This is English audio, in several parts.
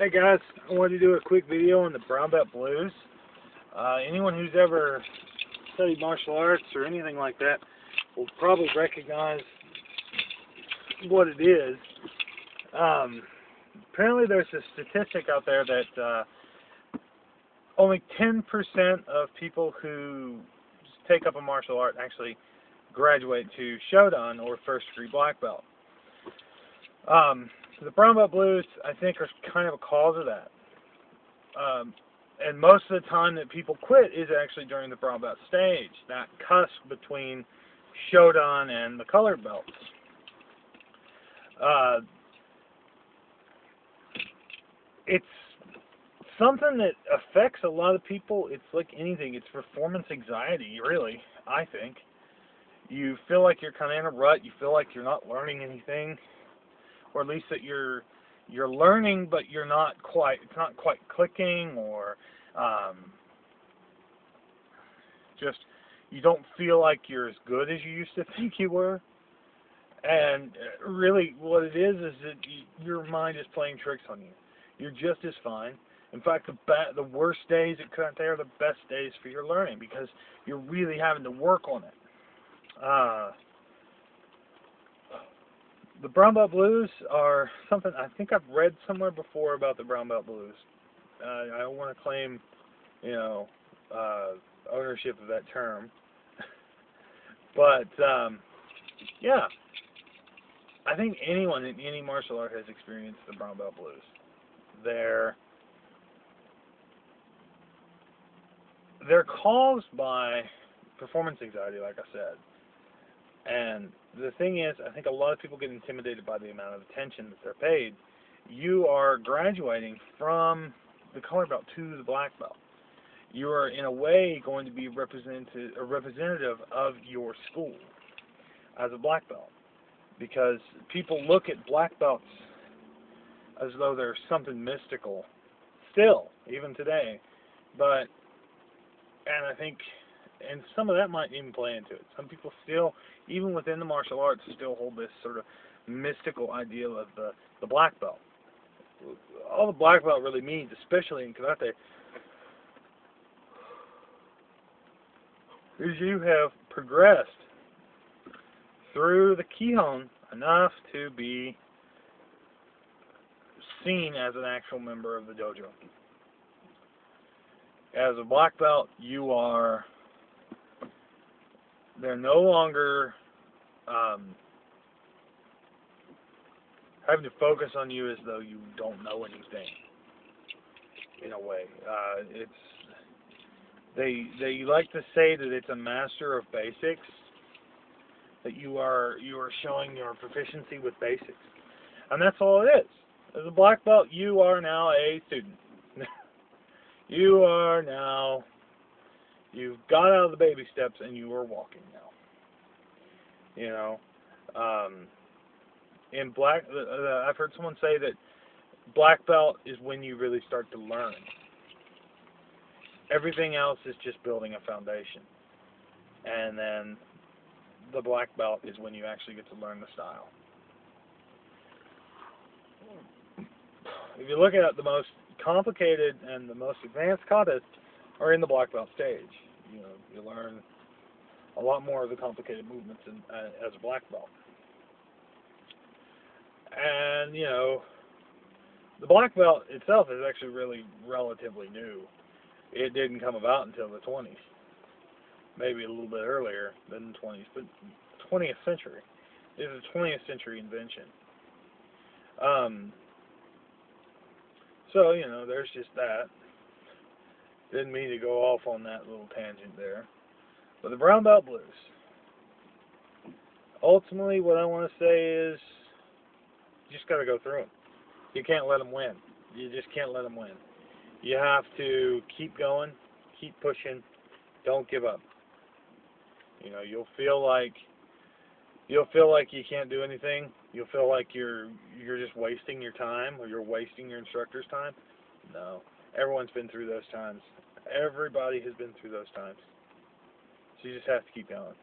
Hey guys, I wanted to do a quick video on the brown belt blues. Anyone who's ever studied martial arts or anything like that will probably recognize what it is. Apparently there's a statistic out there that only 10% of people who take up a martial art actually graduate to Shodan or first degree black belt. The brown belt blues, I think, are kind of a cause of that. And most of the time that people quit is actually during the brown belt stage, that cusp between Shodan and the colored belts. It's something that affects a lot of people. It's like anything. It's performance anxiety, really, I think. You feel like you're kind of in a rut. You feel like you're not learning anything. Or at least that you're learning, but it's not quite clicking, or just you don't feel like you're as good as you used to think you were. And really, what it is that your mind is playing tricks on you. You're just as fine. In fact, the worst days they are the best days for your learning because you're really having to work on it. The brown belt blues are something I think I've read somewhere before about the brown belt blues. I don't want to claim, ownership of that term, but yeah, I think anyone in any martial art has experienced the brown belt blues. They're caused by performance anxiety, like I said. And the thing is, I think a lot of people get intimidated by the amount of attention that they're paid. You are graduating from the color belt to the black belt. You are, in a way, going to be a representative of your school as a black belt. Because people look at black belts as though they're something mystical. Still, even today. And I think, and some of that might even play into it. Some people still, even within the martial arts, still hold this sort of mystical ideal of the black belt. All the black belt really means, especially in karate, is you have progressed through the Kihon enough to be seen as an actual member of the dojo. As a black belt, they're no longer having to focus on you as though you don't know anything. In a way, they like to say that it's a master of basics. That you are showing your proficiency with basics, and that's all it is. As a black belt, you are now a student. You've got out of the baby steps and you are walking now. In black, I've heard someone say that black belt is when you really start to learn. Everything else is just building a foundation. And then the black belt is when you actually get to learn the style. If you look at the most complicated and the most advanced katas are in the black belt stage. You learn a lot more of the complicated movements as a black belt. And, the black belt itself is actually really relatively new. It didn't come about until the 20s. Maybe a little bit earlier than the 20s, but 20th century. It is a 20th century invention. So, there's just that. Didn't mean to go off on that little tangent there. But the brown belt blues. Ultimately, what I want to say is, you just got to go through them. You can't let them win. You just can't let them win. You have to keep going, keep pushing, don't give up. You'll feel like you can't do anything. You'll feel like you're just wasting your time, or you're wasting your instructor's time. No. Everyone's been through those times. Everybody has been through those times. So you just have to keep going.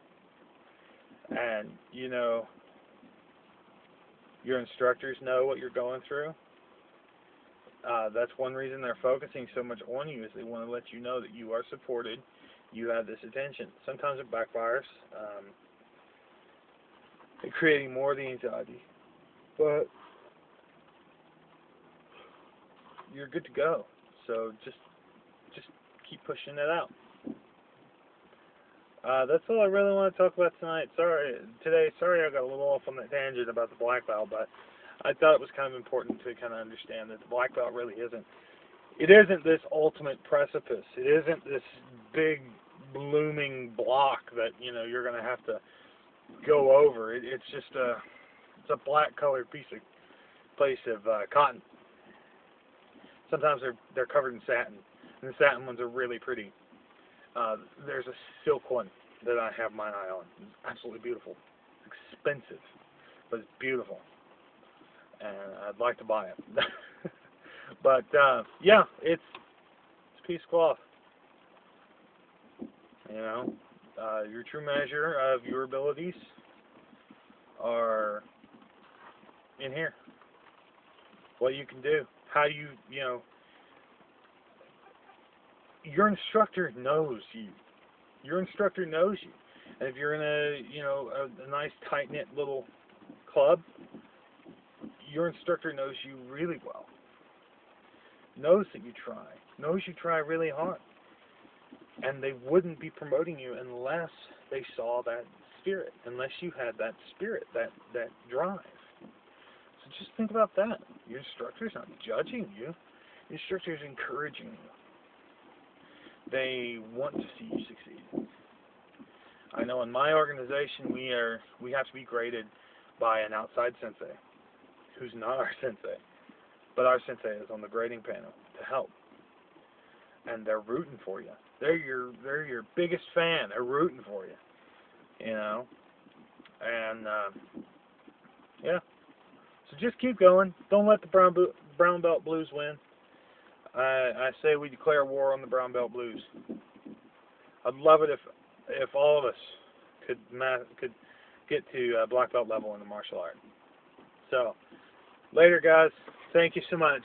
And, your instructors know what you're going through. That's one reason they're focusing so much on you, is they want to let you know that you are supported, you have this attention. Sometimes it backfires, creating more of the anxiety, but you're good to go. So just keep pushing it out. That's all I really want to talk about tonight. Sorry I got a little off on that tangent about the black belt, but I thought it was kind of important to kind of understand that the black belt really isn't this ultimate precipice. It isn't this big blooming block that, you know, you're going to have to go over. It's just it's a black colored piece of cotton. Sometimes they're covered in satin, and the satin ones are really pretty. There's a silk one that I have my eye on. It's absolutely beautiful. It's expensive, but it's beautiful, and I'd like to buy it. But yeah, it's a piece of cloth. You know, your true measure of your abilities are in here. What you can do, how you know. Your instructor knows you. Your instructor knows you. And if you're in a nice tight-knit little club, your instructor knows you really well. Knows that you try. Knows you try really hard. And they wouldn't be promoting you unless they saw that spirit, unless you had that spirit, that drive. So just think about that. Your instructor's not judging you. Your instructor's encouraging you. They want to see you succeed. I know in my organization we have to be graded by an outside sensei who's not our sensei, but our sensei is on the grading panel to help, and they're rooting for you. They're your biggest fan. They're rooting for you, you know. And yeah, so just keep going. Don't let the brown belt blues win. I say we declare war on the brown belt blues. I'd love it if all of us could get to black belt level in the martial art. So, later guys. Thank you so much.